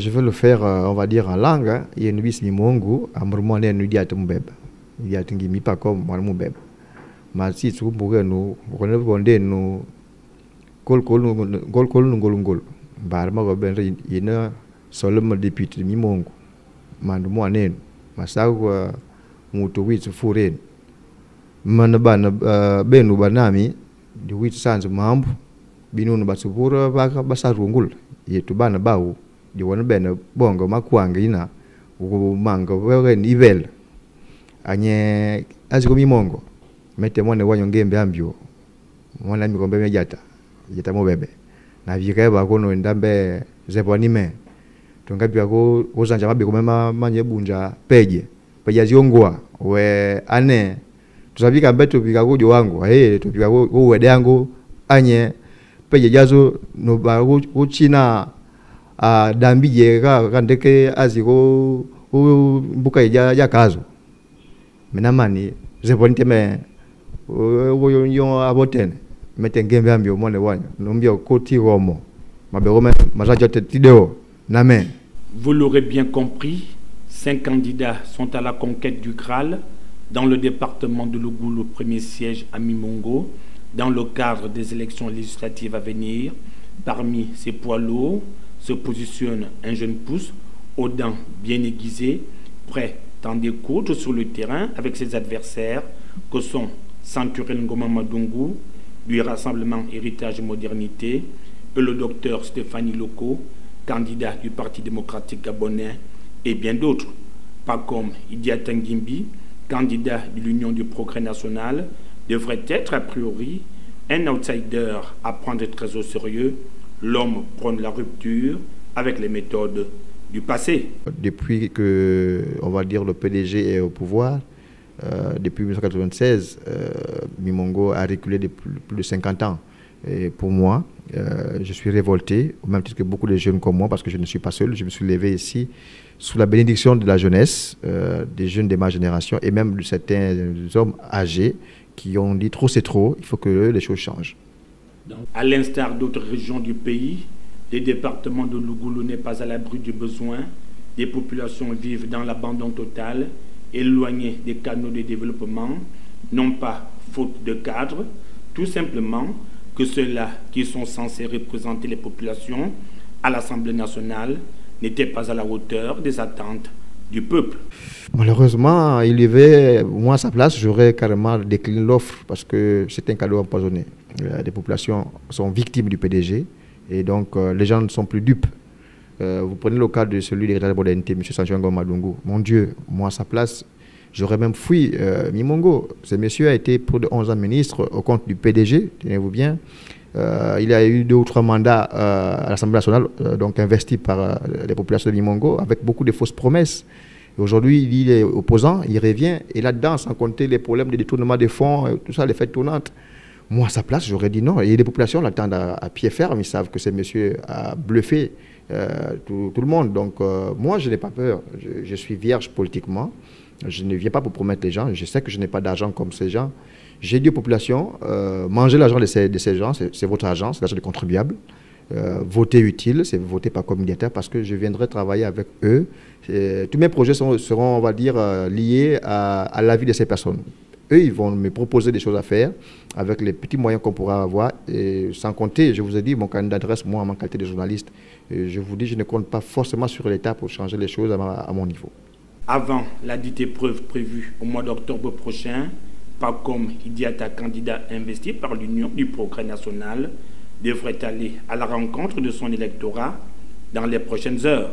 Je veux le faire, on va dire, en langue. Hein. Il y a une bis mi mongu, amurmone nu diat mbeb. Diat ngi mi pa comme moi mbeb. Ma si tu buge nu, on bonde nu kol nu ngol. Bar ma go ben ina solum député mi mongu. Man mo nen. Ma sa go mutu wit furen. Man ban benu banami di wit sans mambu. Binu no basubura basa rungul. Yetu bana bawu. Di wana bena bongo makwanga ina manga wewe nivel anye aziko mimongo mete mwana wanyo ngembe ambio mwana mi kombe mejata yeta mo bebe na vika ba kono ndambe zepo anime tungapi ko ozanja mabe ko manye bunja peje ziongwa we ane tusabika mbeto bika ko wangu tupika ko wede yangu anye peje jazo no ba ko china dambije kandeke aziko buka ya kazo menamani zeponite me yo abotene metengembe ambio mone wanyo nombio koti romo mabegome mazajo tideo namen. Vous l'aurez bien compris, 5 candidats sont à la conquête du Graal dans le département de Lougoulou, le premier siège à Mimongo, dans le cadre des élections législatives à venir. Parmi ces poids lourds se positionne un jeune pouce aux dents bien aiguisées, prêt à découdre sur le terrain avec ses adversaires que sont Santurel Ngoma Madungu du Rassemblement Héritage et Modernité et le docteur Stéphanie Loko, candidat du Parti démocratique gabonais, et bien d'autres, pas comme Idiata Ngimbi, candidat de l'Union du Progrès National, devrait être a priori un outsider à prendre très au sérieux. L'homme prône la rupture avec les méthodes du passé. Depuis que, on va dire, le PDG est au pouvoir, depuis 1996, Mimongo a reculé de plus de 50 ans. Et pour moi, je suis révolté, au même titre que beaucoup de jeunes comme moi, parce que je ne suis pas seul. Je me suis levé ici sous la bénédiction de la jeunesse, des jeunes de ma génération, et même de certains hommes âgés qui ont dit trop c'est trop, il faut que les choses changent. À l'instar d'autres régions du pays, le département de Lougoulou n'est pas à l'abri du besoin. Les populations vivent dans l'abandon total, éloignées des canaux de développement, non pas faute de cadre, tout simplement que ceux-là qui sont censés représenter les populations à l'Assemblée nationale n'étaient pas à la hauteur des attentes du peuple. Malheureusement, il y avait, moi à sa place, j'aurais carrément décliné l'offre parce que c'est un cadeau empoisonné. Les populations sont victimes du PDG et donc les gens ne sont plus dupes. Vous prenez le cas de celui de l'État de M. Santurel Ngoma Madungu. Mon Dieu, moi à sa place, j'aurais même fui Mimongo. Ce monsieur a été pour de 11 ans ministre au compte du PDG, tenez-vous bien. Il a eu 2 ou 3 mandats à l'Assemblée nationale, donc investis par les populations de Mimongo, avec beaucoup de fausses promesses. Aujourd'hui, il est opposant, il revient, et là-dedans, sans compter les problèmes de détournement des fonds, tout ça, les fêtes tournantes. Moi, à sa place, j'aurais dit non. Et les populations l'attendent à pied ferme, ils savent que ce monsieur a bluffé tout le monde. Donc, moi, je n'ai pas peur. Je suis vierge politiquement. Je ne viens pas pour promettre les gens. Je sais que je n'ai pas d'argent comme ces gens. J'ai dit aux populations, mangez l'argent de ces gens, c'est votre argent, c'est l'argent des contribuables. Voter utile, c'est voter par communautaire parce que je viendrai travailler avec eux. Tous mes projets seront, on va dire, liés à la vie de ces personnes. Eux, ils vont me proposer des choses à faire avec les petits moyens qu'on pourra avoir. Et sans compter, je vous ai dit, mon candidat d'adresse, moi, en ma qualité de journaliste, je vous dis, je ne compte pas forcément sur l'État pour changer les choses à mon niveau. Avant la dite épreuve prévue au mois d'octobre prochain, pas comme Idiata, candidat investi par l'Union du Progrès National, devrait aller à la rencontre de son électorat dans les prochaines heures.